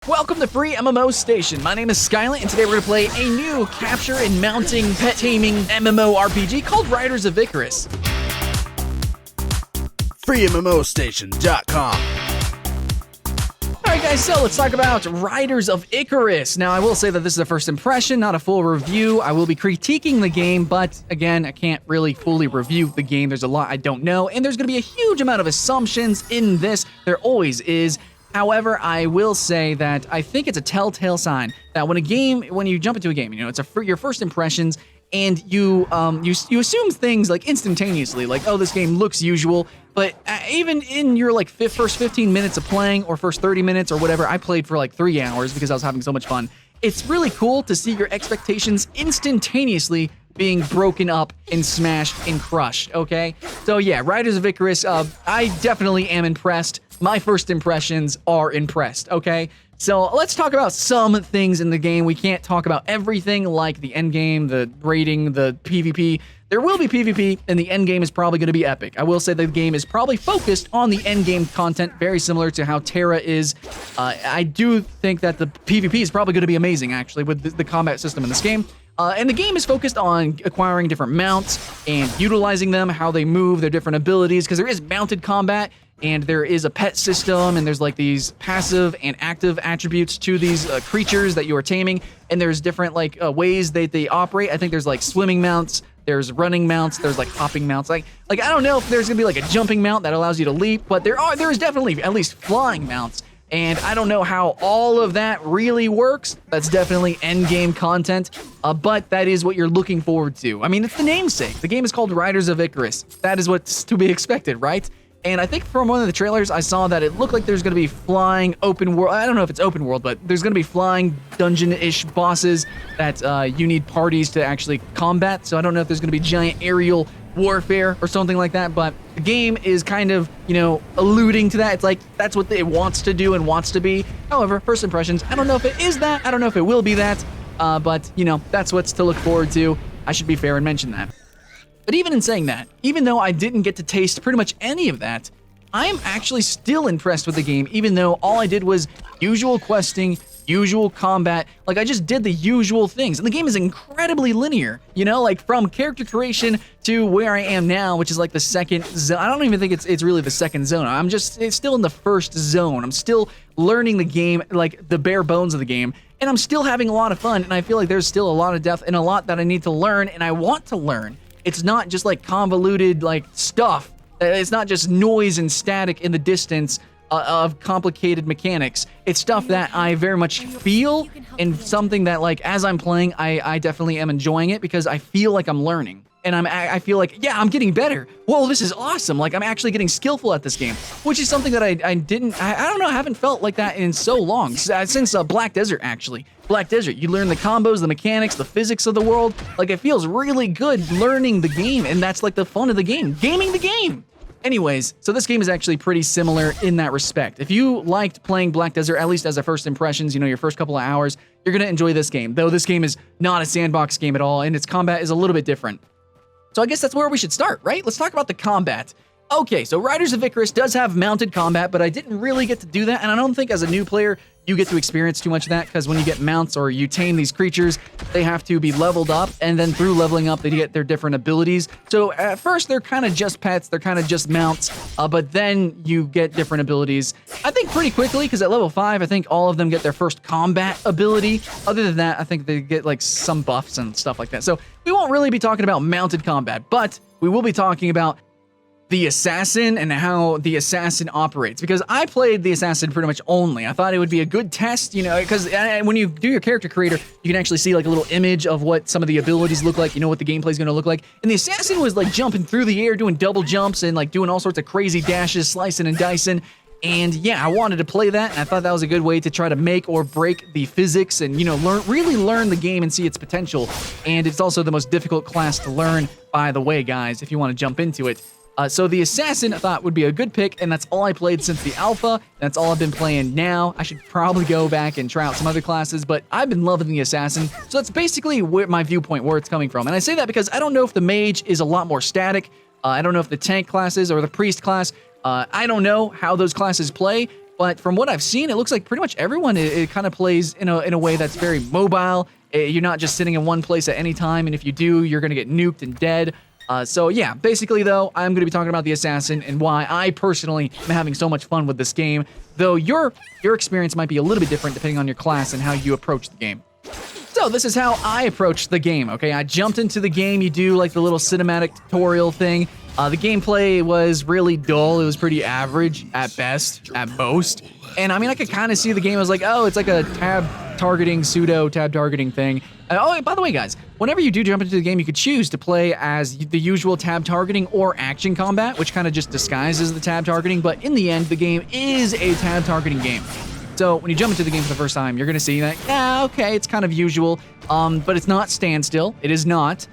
Welcome to FreeMMOStation. My name is Skylant, and today we're going to play a new capture and mounting pet taming MMORPG called Riders of Icarus. FreeMMOStation.com. Alright guys, so let's talk about Riders of Icarus. Now I will say that this is a first impression, not a full review. I will be critiquing the game, but again, I can't really fully review the game. There's a lot I don't know, and there's going to be a huge amount of assumptions in this. There always is. However, I will say that I think it's a telltale sign that when you jump into a game, you know, it's your first impressions, and you assume things like instantaneously, like, oh, this game looks usual. But even in your like first 15 minutes of playing, or first 30 minutes or whatever, I played for like 3 hours because I was having so much fun. It's really cool to see your expectations instantaneously being broken up and smashed and crushed, okay? So yeah, Riders of Icarus, I definitely am impressed. My first impressions are impressed, okay? So let's talk about some things in the game. We can't talk about everything like the end game, the rating, the PvP. There will be PvP, and the end game is probably going to be epic. I will say the game is probably focused on the end game content, very similar to how Terra is. I do think that the PvP is probably going to be amazing, actually, with the combat system in this game. And the game is focused on acquiring different mounts and utilizing them, how they move, their different abilities, because there is mounted combat, and there is a pet system, and there's like these passive and active attributes to these creatures that you are taming, and there's different like ways that they operate. I think there's like swimming mounts, there's running mounts, there's like hopping mounts. Like I don't know if there's gonna be like a jumping mount that allows you to leap, but there is definitely at least flying mounts. And I don't know how all of that really works. That's definitely endgame content, but that is what you're looking forward to. I mean, it's the namesake. The game is called Riders of Icarus. That is what's to be expected, right? And I think from one of the trailers, I saw that it looked like there's going to be flying open world. I don't know if it's open world, but there's going to be flying dungeon-ish bosses that you need parties to actually combat. So I don't know if there's going to be giant aerial warfare or something like that, but the game is kind of, you know, alluding to that. It's like that's what it wants to do and wants to be. However, first impressions, I don't know if it is that. I don't know if it will be that, but, you know, that's what's to look forward to. I should be fair and mention that. But even in saying that, even though I didn't get to taste pretty much any of that, I am actually still impressed with the game, even though all I did was usual questing, usual combat. Like, I just did the usual things. And the game is incredibly linear, you know, like from character creation to where I am now, which is like the second zone. I don't even think it's really the second zone. It's still in the first zone. I'm still learning the game, like the bare bones of the game, and I'm still having a lot of fun. And I feel like there's still a lot of depth and a lot that I need to learn, and I want to learn. It's not just like convoluted like stuff. It's not just noise and static in the distance of complicated mechanics. It's stuff that I very much feel, and something that, like, as I'm playing, I definitely am enjoying it because I feel like I'm learning. And I feel like, yeah, I'm getting better. Whoa, this is awesome. Like, I'm actually getting skillful at this game, which is something that I don't know, I haven't felt like that in so long. Since Black Desert, actually. Black Desert, you learn the combos, the mechanics, the physics of the world. Like, it feels really good learning the game, and that's like the fun of the game. Gaming the game! Anyways, so this game is actually pretty similar in that respect. If you liked playing Black Desert, at least as a first impressions, you know, your first couple of hours, you're gonna enjoy this game. Though this game is not a sandbox game at all, and its combat is a little bit different. So I guess that's where we should start, right? Let's talk about the combat. Okay, so Riders of Icarus does have mounted combat, but I didn't really get to do that, and I don't think as a new player you get to experience too much of that, because when you get mounts or you tame these creatures, they have to be leveled up, and then through leveling up, they get their different abilities. So at first, they're kind of just pets, they're kind of just mounts, but then you get different abilities. I think pretty quickly, because at level 5, I think all of them get their first combat ability. Other than that, I think they get like some buffs and stuff like that. So we won't really be talking about mounted combat, but we will be talking about the assassin and how the assassin operates, because I played the assassin pretty much only. I thought it would be a good test, you know, because when you do your character creator, you can actually see like a little image of what some of the abilities look like, you know, what the gameplay is going to look like. And the assassin was like jumping through the air, doing double jumps and like doing all sorts of crazy dashes, slicing and dicing. And yeah, I wanted to play that, and I thought that was a good way to try to make or break the physics and, you know, really learn the game and see its potential. And it's also the most difficult class to learn, by the way, guys, if you want to jump into it. So the Assassin I thought would be a good pick, and that's all I played since the alpha. That's all I've been playing now. I should probably go back and try out some other classes, but I've been loving the Assassin. So that's basically my viewpoint, where it's coming from. And I say that because I don't know if the Mage is a lot more static. I don't know if the Tank classes or the Priest class, I don't know how those classes play, but from what I've seen, it looks like pretty much everyone it kind of plays in a way that's very mobile. You're not just sitting in one place at any time, and if you do, you're gonna get nuked and dead. So yeah, basically though, I'm going to be talking about the Assassin and why I personally am having so much fun with this game, though your experience might be a little bit different depending on your class and how you approach the game. So this is how I approached the game, okay? I jumped into the game, you do like the little cinematic tutorial thing. The gameplay was really dull, it was pretty average at best, at most. And I mean, I could kind of see the game, I was like, oh, it's like a pseudo tab targeting thing. Oh, by the way, guys, whenever you do jump into the game, you could choose to play as the usual tab targeting or action combat, which kind of just disguises the tab targeting, but in the end, the game is a tab targeting game. So when you jump into the game for the first time, you're gonna see that, yeah, okay, it's kind of usual, but it's not standstill, it is not.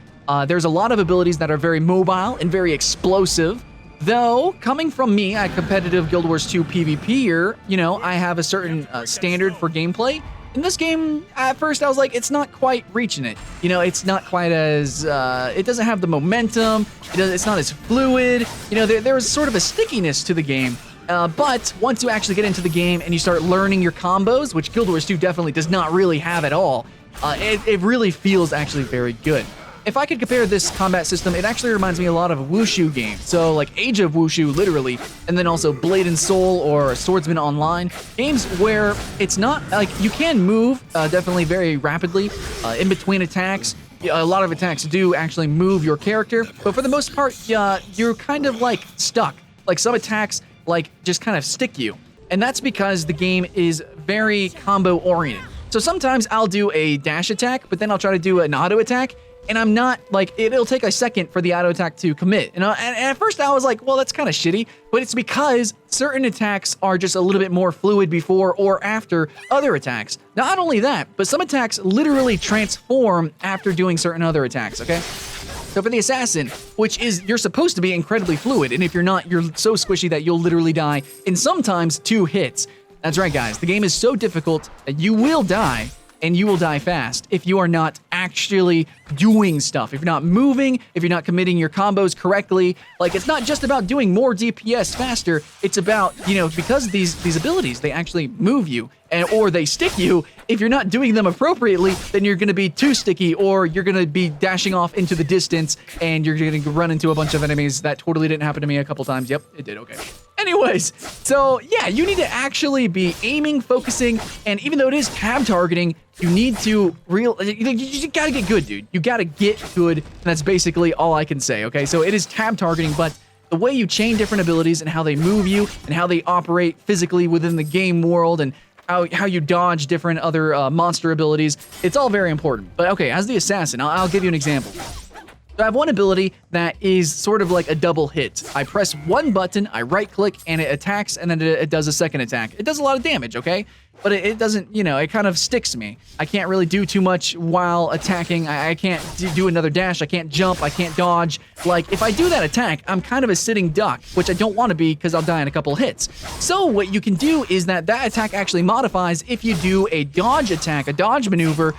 There's a lot of abilities that are very mobile and very explosive, though, coming from me, a competitive Guild Wars 2 PvPer, you know, I have a certain standard for gameplay. In this game, at first I was like, it's not quite reaching it. You know, it's not quite as, it doesn't have the momentum, it's not as fluid. You know, there's sort of a stickiness to the game. But once you actually get into the game and you start learning your combos, which Guild Wars 2 definitely does not really have at all, it really feels actually very good. If I could compare this combat system, it actually reminds me a lot of Wushu games. So like Age of Wushu, literally, and then also Blade and Soul or Swordsman Online. Games where it's not, like, you can move definitely very rapidly in between attacks. A lot of attacks do actually move your character, but for the most part, you're kind of like stuck. Like some attacks like just kind of stick you. And that's because the game is very combo oriented. So sometimes I'll do a dash attack, but then I'll try to do an auto attack. And I'm not, like, it'll take a second for the auto attack to commit. And at first I was like, well, that's kind of shitty, but it's because certain attacks are just a little bit more fluid before or after other attacks. Not only that, but some attacks literally transform after doing certain other attacks, okay? So for the Assassin, which is, you're supposed to be incredibly fluid, and if you're not, you're so squishy that you'll literally die in sometimes 2 hits. That's right, guys, the game is so difficult that you will die, and you will die fast if you are not actually doing stuff. If you're not moving, if you're not committing your combos correctly. Like, it's not just about doing more DPS faster, it's about, you know, because these abilities, they actually move you, or they stick you. If you're not doing them appropriately, then you're gonna be too sticky, or you're gonna be dashing off into the distance, and you're gonna run into a bunch of enemies. That totally didn't happen to me a couple times. Yep, it did, okay. Anyways, so yeah, you need to actually be aiming, focusing, and even though it is tab targeting, you need to you gotta get good, dude. You gotta get good, and that's basically all I can say, okay? So it is tab targeting, but the way you chain different abilities and how they move you and how they operate physically within the game world and how you dodge different other monster abilities, it's all very important. But okay, as the Assassin, I'll give you an example. So I have one ability that is sort of like a double hit. I press one button, I right click, and it attacks, and then it does a second attack. It does a lot of damage, okay? But it doesn't, you know, it kind of sticks me. I can't really do too much while attacking. I can't do another dash, I can't jump, I can't dodge. Like, if I do that attack, I'm kind of a sitting duck, which I don't want to be because I'll die in a couple hits. So what you can do is that attack actually modifies if you do a dodge attack, a dodge maneuver,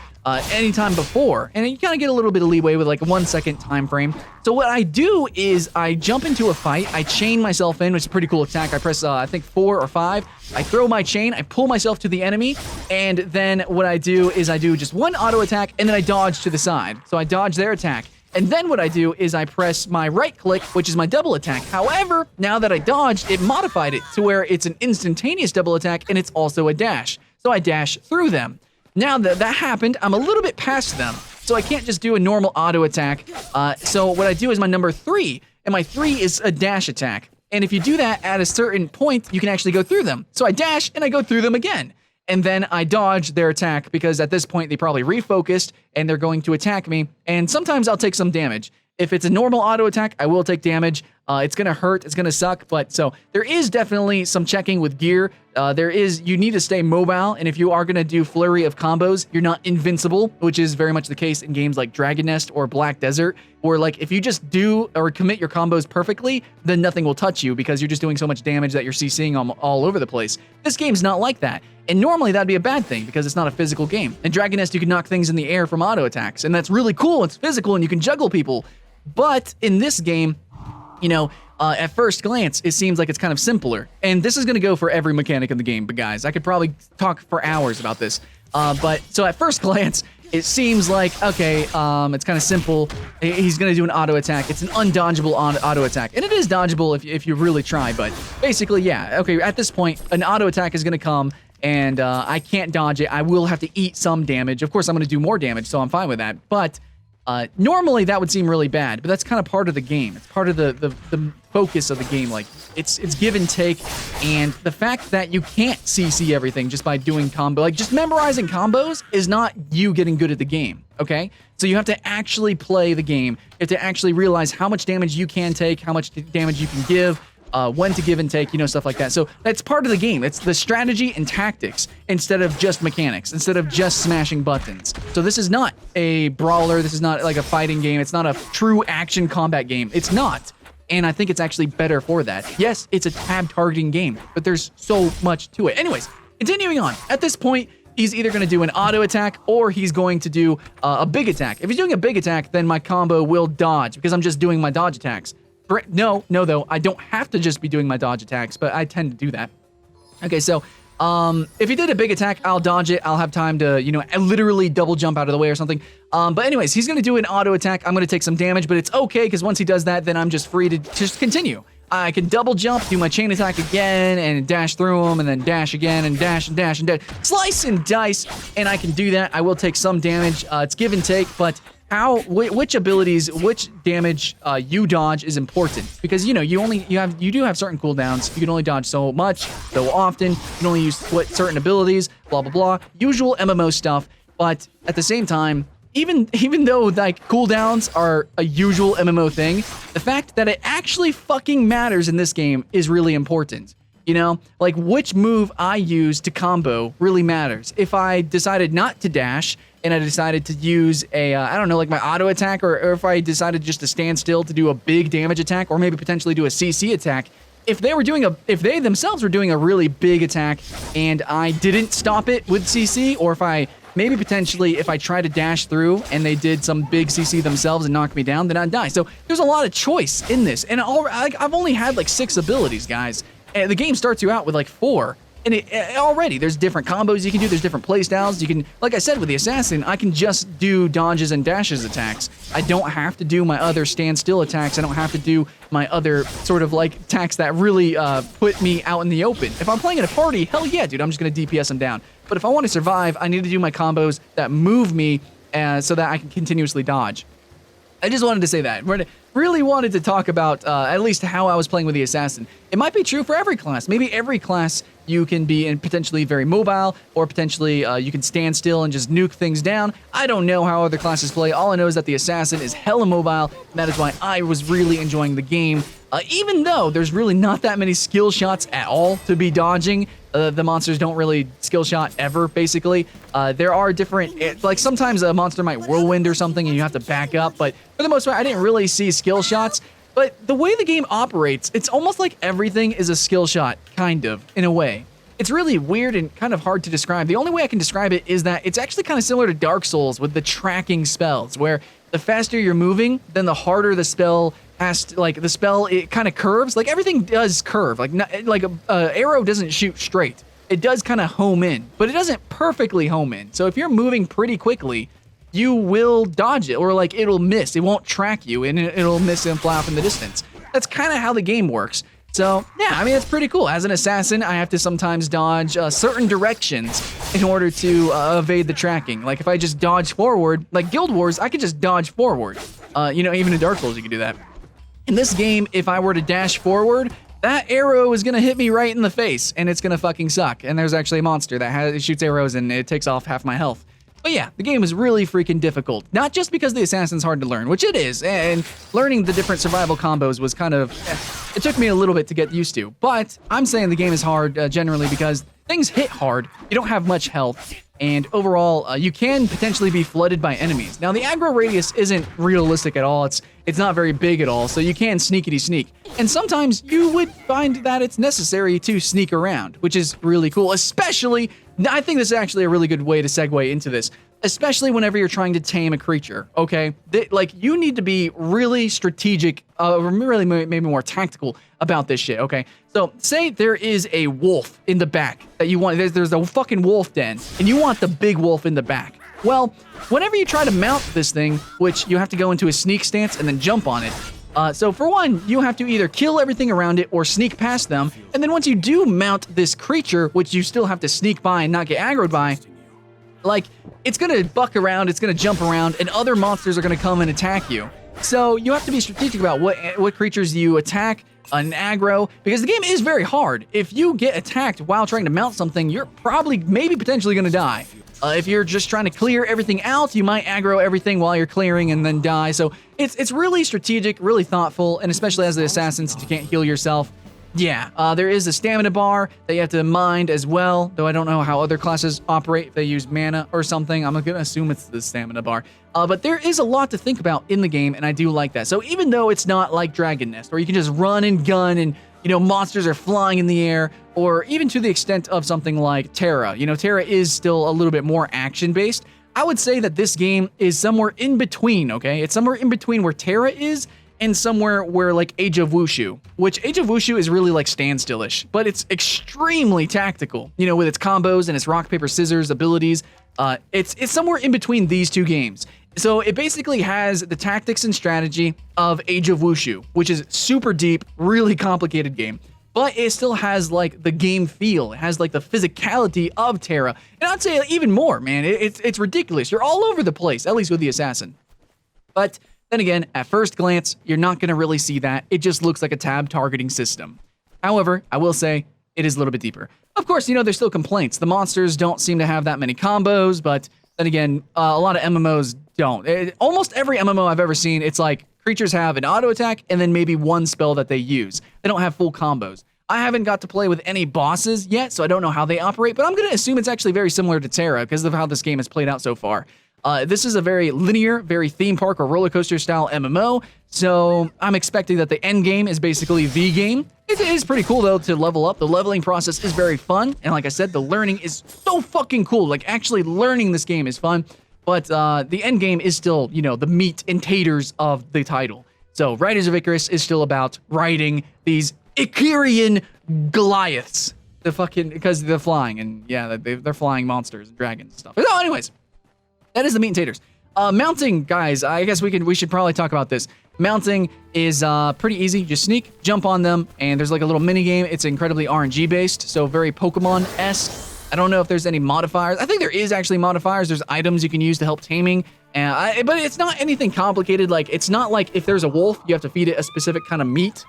anytime before, and you kind of get a little bit of leeway with like a 1 second time frame. So what I do is I jump into a fight, I chain myself in, which is a pretty cool attack. I press I think 4 or 5. I throw my chain, I pull myself to the enemy, and then what I do is I do just one auto attack, and then I dodge to the side. So I dodge their attack. And then what I do is I press my right click, which is my double attack. However, now that I dodged, it modified it to where it's an instantaneous double attack, and it's also a dash. So I dash through them. Now that happened, I'm a little bit past them, so I can't just do a normal auto attack. So what I do is my number 3, and my 3 is a dash attack. And if you do that at a certain point, you can actually go through them. So I dash, and I go through them again. And then I dodge their attack, because at this point, they probably refocused, and they're going to attack me. And sometimes I'll take some damage. If it's a normal auto attack, I will take damage. It's gonna hurt, it's gonna suck, but so there is definitely some checking with gear. You need to stay mobile, and if you are gonna do flurry of combos, you're not invincible, which is very much the case in games like Dragon Nest or Black Desert, or like if you just do or commit your combos perfectly, then nothing will touch you because you're just doing so much damage that you're CCing all over the place. This game's not like that, and normally that'd be a bad thing because it's not a physical game. In Dragon Nest, you can knock things in the air from auto attacks, and that's really cool, it's physical, and you can juggle people. But in this game, you know, at first glance, it seems like it's kind of simpler. And this is going to go for every mechanic in the game, but guys, I could probably talk for hours about this. But so at first glance, it seems like, okay, it's kind of simple. He's going to do an auto attack. It's an undodgeable auto attack. And it is dodgeable if you really try, but basically, yeah. Okay, at this point, an auto attack is going to come, and I can't dodge it. I will have to eat some damage. Of course, I'm going to do more damage, so I'm fine with that. But normally that would seem really bad, but that's kind of part of the game. It's part of the focus of the game. Like, it's give and take, and the fact that you can't CC everything just by doing combo, like just memorizing combos is not you getting good at the game, okay? So you have to actually play the game. You have to actually realize how much damage you can take, how much damage you can give, when to give and take, you know, stuff like that. So that's part of the game. It's the strategy and tactics instead of just mechanics, instead of just smashing buttons. So this is not a brawler. This is not like a fighting game. It's not a true action combat game. It's not. And I think it's actually better for that. Yes, it's a tab targeting game, but there's so much to it. Anyways, continuing on. At this point, he's either going to do an auto attack or he's going to do a big attack. If he's doing a big attack, then my combo will dodge because I'm just doing my dodge attacks. No, though, I don't have to just be doing my dodge attacks, but I tend to do that. Okay, so if he did a big attack, I'll dodge it. I'll have time to, you know, literally double jump out of the way or something. But anyways, he's going to do an auto attack. I'm going to take some damage, but it's okay because once he does that, then I'm just free to just continue. I can double jump, do my chain attack again, and dash through him, and then dash again, and dash and dash and dash. Slice and dice, and I can do that. I will take some damage. It's give and take, but which abilities, which damage you dodge is important, because you know you do have certain cooldowns. You can only dodge so much, so often. You can only use certain abilities, blah blah blah. Usual MMO stuff, but at the same time, even though like cooldowns are a usual MMO thing, the fact that it actually fucking matters in this game is really important. You know, like which move I use to combo really matters. If I decided not to dash and I decided to use a, I don't know, like my auto attack, or if I decided just to stand still to do a big damage attack, or maybe potentially do a CC attack, if they themselves were doing a really big attack and I didn't stop it with CC, or if I try to dash through and they did some big CC themselves and knock me down, then I'd die. So there's a lot of choice in this, and I've only had like 6 abilities, guys. And the game starts you out with like 4. And already, there's different combos you can do, there's different playstyles. You can, like I said with the Assassin, I can just do dodges and dashes attacks. I don't have to do my other standstill attacks. I don't have to do my other sort of like attacks that really put me out in the open. If I'm playing in a party, hell yeah, dude, I'm just going to DPS them down. But if I want to survive, I need to do my combos that move me so that I can continuously dodge. I just wanted to say that. Really wanted to talk about at least how I was playing with the Assassin. It might be true for every class. Maybe every class you can be potentially very mobile, or potentially you can stand still and just nuke things down. I don't know how other classes play. All I know is that the Assassin is hella mobile, and that is why I was really enjoying the game. Even though there's really not that many skill shots at all to be dodging. The monsters don't really skill shot ever, basically. There are different, like sometimes a monster might whirlwind or something and you have to back up, but for the most part, I didn't really see skill shots. But the way the game operates, it's almost like everything is a skill shot, kind of, in a way. It's really weird and kind of hard to describe. The only way I can describe it is that it's actually kind of similar to Dark Souls with the tracking spells, where the faster you're moving, then the harder the spell has to, like, the spell, it kind of curves. Like, everything does curve. Like an arrow doesn't shoot straight. It does kind of home in, but it doesn't perfectly home in. So if you're moving pretty quickly, you will dodge it, or like it'll miss. It won't track you, and it'll miss and fly off in the distance. That's kind of how the game works. So yeah, I mean, it's pretty cool. As an assassin, I have to sometimes dodge certain directions in order to evade the tracking. Like if I just dodge forward, like Guild Wars, I could just dodge forward. You know, even in Dark Souls, you can do that. In this game, if I were to dash forward, that arrow is gonna hit me right in the face, and it's gonna fucking suck. And there's actually a monster that shoots arrows, and it takes off half my health. But yeah, the game is really freaking difficult. Not just because the assassin's hard to learn, which it is, and learning the different survival combos was kind of, it took me a little bit to get used to. But I'm saying the game is hard generally because things hit hard, you don't have much health, and overall, you can potentially be flooded by enemies. Now, the aggro radius isn't realistic at all. It's not very big at all, so you can sneakity sneak. And sometimes you would find that it's necessary to sneak around, which is really cool, especially I think this is actually a really good way to segue into this, especially whenever you're trying to tame a creature, okay? Like, you need to be really strategic, really maybe more tactical about this shit, okay? So, say there is a wolf in the back that you want, there's a fucking wolf den, and you want the big wolf in the back. Well, whenever you try to mount this thing, which you have to go into a sneak stance and then jump on it, so for one, you have to either kill everything around it or sneak past them, and then once you do mount this creature, which you still have to sneak by and not get aggroed by, like, it's gonna buck around, it's gonna jump around, and other monsters are gonna come and attack you. So you have to be strategic about what creatures you attack and aggro, because the game is very hard. If you get attacked while trying to mount something, you're probably, maybe potentially gonna die. If you're just trying to clear everything out, you might aggro everything while you're clearing and then die. So it's really strategic, really thoughtful, and especially as the assassin, since you can't heal yourself. Yeah, there is a stamina bar that you have to mind as well, though I don't know how other classes operate, if they use mana or something. I'm gonna assume it's the stamina bar. But there is a lot to think about in the game, and I do like that. So even though it's not like Dragon Nest, where you can just run and gun and, you know, monsters are flying in the air, or even to the extent of something like Terra. You know, Terra is still a little bit more action-based. I would say that this game is somewhere in between, okay? It's somewhere in between where Terra is and somewhere where, like, Age of Wushu, which Age of Wushu is really like standstillish, but it's extremely tactical, you know, with its combos and its rock, paper, scissors abilities. It's somewhere in between these two games. So it basically has the tactics and strategy of Age of Wushu, which is super deep, really complicated game, but it still has, like, the game feel. It has, like, the physicality of Terra, and I'd say even more, man. It's ridiculous. You're all over the place, at least with the assassin. But then again, at first glance, you're not going to really see that. It just looks like a tab targeting system. However, I will say it is a little bit deeper. Of course, you know, there's still complaints. The monsters don't seem to have that many combos, but then again, a lot of MMOs don't. Almost every MMO I've ever seen, it's like creatures have an auto attack and then maybe one spell that they use. They don't have full combos. I haven't got to play with any bosses yet, so I don't know how they operate, but I'm going to assume it's actually very similar to Terra because of how this game has played out so far. This is a very linear, very theme park or roller coaster style MMO, so I'm expecting that the end game is basically the game. It is pretty cool though to level up. The leveling process is very fun, and like I said, the learning is so fucking cool. Like, actually learning this game is fun, but the end game is still, you know, the meat and taters of the title. So Riders of Icarus is still about riding these Icarian Goliaths. Because they're flying, and yeah, they're flying monsters and dragons and stuff. But no, anyways. That is the meat and taters. Mounting, guys, I guess we should probably talk about this. Mounting is pretty easy. Just sneak, jump on them, and there's like a little mini game. It's incredibly RNG based, so very Pokemon-esque. I don't know if there's any modifiers. I think there is actually modifiers. There's items you can use to help taming, but it's not anything complicated. Like, it's not like if there's a wolf, you have to feed it a specific kind of meat.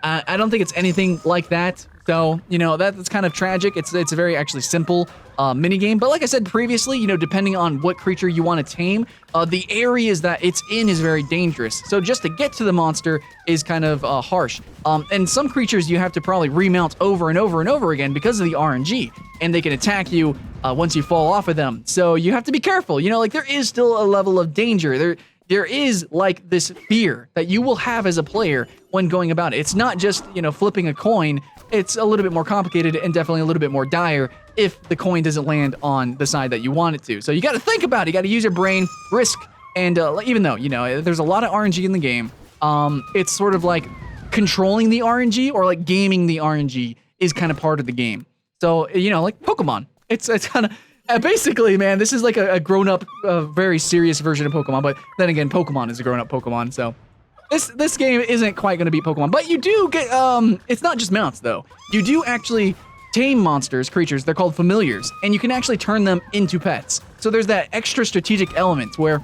I don't think it's anything like that. So, you know, that's kind of tragic. It's a very actually simple mini game. But like I said previously, you know, depending on what creature you want to tame, the areas that it's in is very dangerous. So just to get to the monster is kind of harsh. And some creatures you have to probably remount over and over and over again because of the RNG. And they can attack you once you fall off of them. So you have to be careful. You know, like, there is still a level of danger. There is, like, this fear that you will have as a player when going about it. It's not just, you know, flipping a coin. It's a little bit more complicated and definitely a little bit more dire if the coin doesn't land on the side that you want it to. So you got to think about it. You got to use your brain, risk, and even though, you know, there's a lot of RNG in the game, it's sort of like controlling the RNG or like gaming the RNG is kind of part of the game. So, you know, like Pokemon. It's kind of... basically, man, this is like a grown-up, very serious version of Pokemon, but then again, Pokemon is a grown-up Pokemon, so this game isn't quite going to beat Pokemon, but you do get, it's not just mounts, though. You do actually tame monsters, creatures, they're called familiars, and you can actually turn them into pets. So there's that extra strategic element where,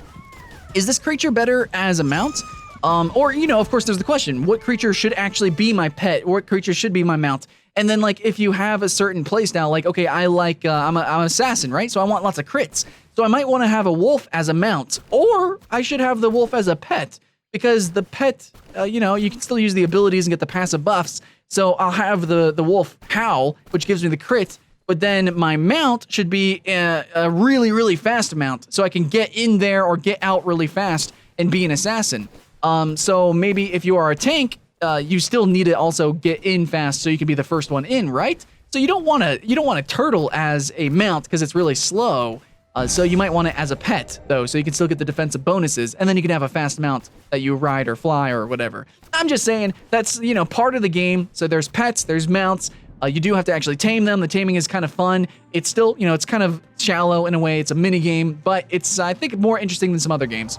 is this creature better as a mount? Or, you know, of course, there's the question, what creature should actually be my pet? What creature should be my mount? And then, like, if you have a certain playstyle, like, okay, I like, I'm an assassin, right? So I want lots of crits. So I might want to have a wolf as a mount, or I should have the wolf as a pet, because the pet, you know, you can still use the abilities and get the passive buffs. So I'll have the wolf howl, which gives me the crit, but then my mount should be a really, really fast mount, so I can get in there or get out really fast and be an assassin. So maybe if you are a tank, you still need to also get in fast so you can be the first one in, right? So you don't want to turtle as a mount because it's really slow. So you might want it as a pet, though, so you can still get the defensive bonuses, and then you can have a fast mount that you ride or fly or whatever. I'm just saying, that's, you know, part of the game. So there's pets, there's mounts. You do have to actually tame them. The taming is kind of fun. It's still, you know, it's kind of shallow in a way. It's a mini game, but it's, I think, more interesting than some other games.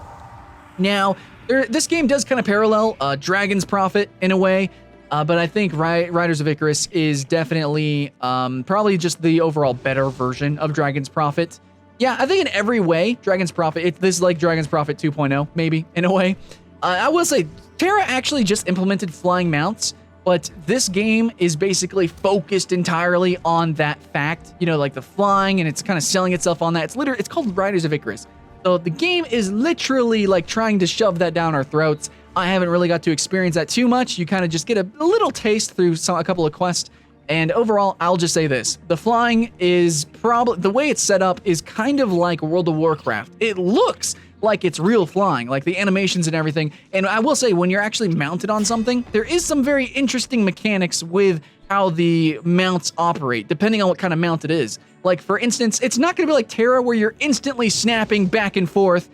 Now, this game does kind of parallel Dragon's Prophet in a way, but I think Riders of Icarus is definitely probably just the overall better version of Dragon's Prophet. Yeah, I think in every way, Dragon's Prophet, this is like Dragon's Prophet 2.0, maybe, in a way. I will say, Terra actually just implemented flying mounts, but this game is basically focused entirely on that fact, you know, like the flying, and it's kind of selling itself on that. It's called Riders of Icarus. So the game is literally like trying to shove that down our throats. I haven't really got to experience that too much. You kind of just get a little taste through a couple of quests. And overall, I'll just say this. The flying is probably, the way it's set up is kind of like World of Warcraft. It looks like it's real flying, like the animations and everything. And I will say, when you're actually mounted on something, there is some very interesting mechanics with how the mounts operate, depending on what kind of mount it is. Like, for instance, it's not going to be like Terra where you're instantly snapping back and forth.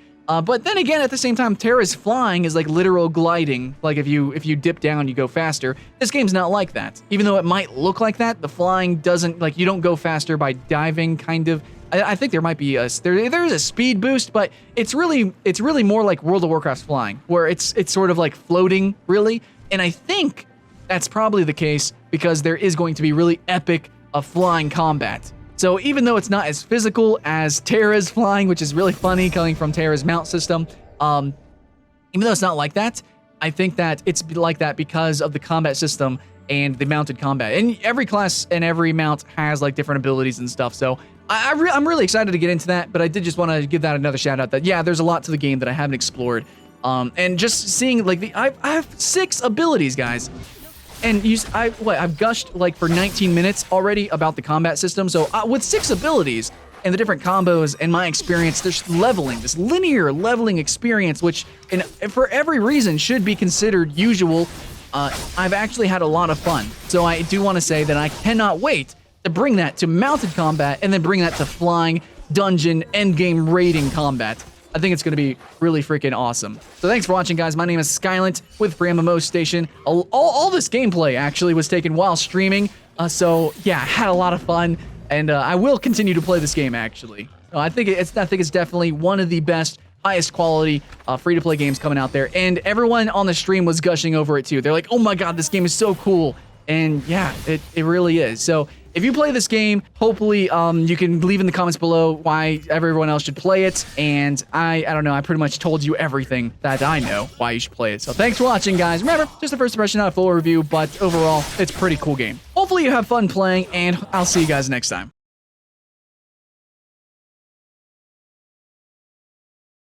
But then again, at the same time, Terra's flying is like literal gliding. Like if you dip down, you go faster. This game's not like that. Even though it might look like that, the flying doesn't, like, you don't go faster by diving, kind of. I think there might be there is a speed boost, but it's really more like World of Warcraft's flying, where it's sort of like floating, really. And I think that's probably the case because there is going to be really epic flying combat. So even though it's not as physical as Terra's flying, which is really funny coming from Terra's mount system, even though it's not like that, I think that it's like that because of the combat system and the mounted combat. And every class and every mount has like different abilities and stuff. So I'm really excited to get into that, but I did just want to give that another shout out that, yeah, there's a lot to the game that I haven't explored. And just seeing like I have 6 abilities, guys. And I've gushed like for 19 minutes already about the combat system. So with 6 abilities and the different combos and my experience, there's this linear leveling experience, which for every reason should be considered usual. I've actually had a lot of fun. So I do want to say that I cannot wait to bring that to mounted combat and then bring that to flying, dungeon, endgame raiding combat. I think it's going to be really freaking awesome. So thanks for watching, guys. My name is Skylent with FreeMMOStation. All this gameplay actually was taken while streaming. So yeah, I had a lot of fun, and I will continue to play this game actually. I think it's definitely one of the best, highest quality free-to-play games coming out there. And everyone on the stream was gushing over it too. They're like, "Oh my god, this game is so cool!" And yeah, it really is. So if you play this game, hopefully you can leave in the comments below why everyone else should play it. And I don't know, I pretty much told you everything that I know why you should play it. So thanks for watching, guys. Remember, just a first impression, not a full review, but overall, it's a pretty cool game. Hopefully you have fun playing, and I'll see you guys next time.